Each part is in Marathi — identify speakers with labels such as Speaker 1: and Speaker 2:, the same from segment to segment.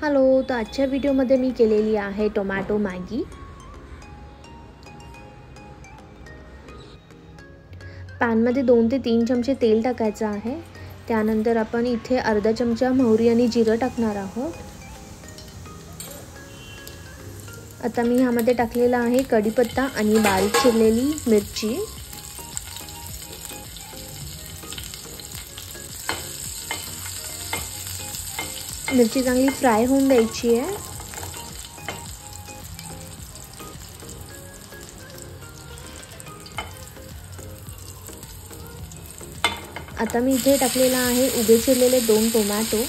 Speaker 1: हॅलो, तर आजच्या व्हिडिओमध्ये मी केलेली आहे टोमॅटो मॅगी। पॅनमध्ये 2 ते 3 चमचे तेल टाकायचं आहे। त्यानंतर आपण इथे अर्धा चमचा मोहरी आणि जिरं टाकणार आहोत। आता मी ह्यामध्ये टाकलेला आहे कढीपत्ता आणि बारीक चिरलेली मिरची। मिरची चांगली फ्राय होऊन द्यायची आहे। आता मी इथे टाकलेला आहे उभे चिरलेले 2 टोमॅटो।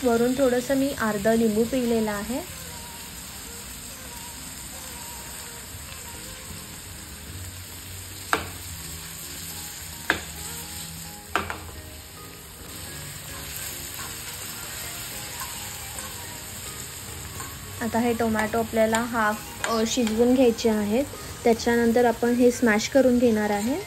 Speaker 1: वरून थोडंसं मी अर्धा लिंबू पिळलेला आहे। आता हे टोमॅटो आपल्याला हाफ शिजवून घ्यायचे आहेत। त्याच्यानंतर आपण हे स्मॅश करून घेणार आहे।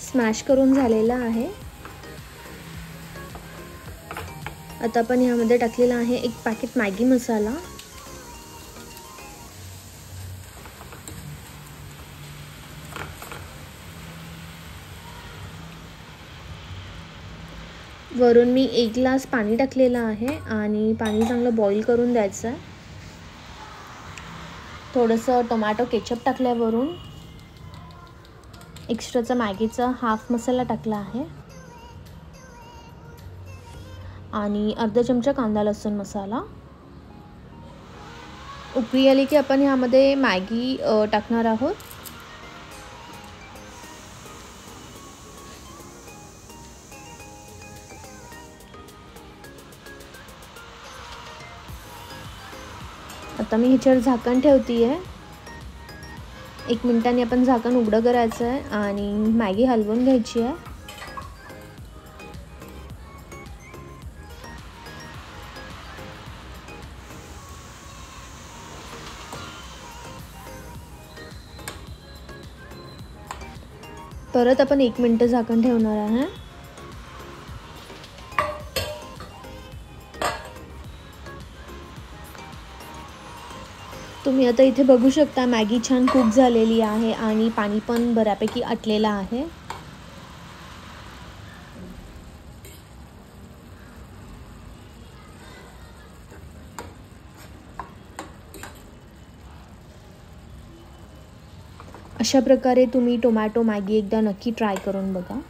Speaker 1: स्मॅश करून झालेला आहे। आता आपण यामध्ये टाकलेला आहे 1 पॅकेट मॅगी मसाला। वरून मी 1 ग्लास पाणी टाकलेला आहे आणि पाणी चांगलं बॉईल करून द्यायचं आहे। थोडंसं टोमॅटो केचप टाकल्यावरून एक्स्ट्राचा मॅगीचा हाफ मसाला टाकला आहे आणि अर्धा चमचा कांदा लसूण मसाला। उकळी आली की आपण ह्यामध्ये मॅगी टाकणार आहोत। आता मी ह्याच्यावर झाकण ठेवतीये। 1 मिनिटांनी आपण झाकण उघडं करायचं आहे आणि मॅगी हलवून घ्यायची आहे। परत आपण 1 मिनिट झाकण ठेवणार आहे। तुम्ही आता इथे बघू शकता मॅगी छान कुक झालेली आहे आणि पाणी पण बऱ्यापैकी आटलेलं आहे। अशा प्रकारे तुम्ही टोमॅटो मॅगी एकदा नक्की ट्राय करून बघा।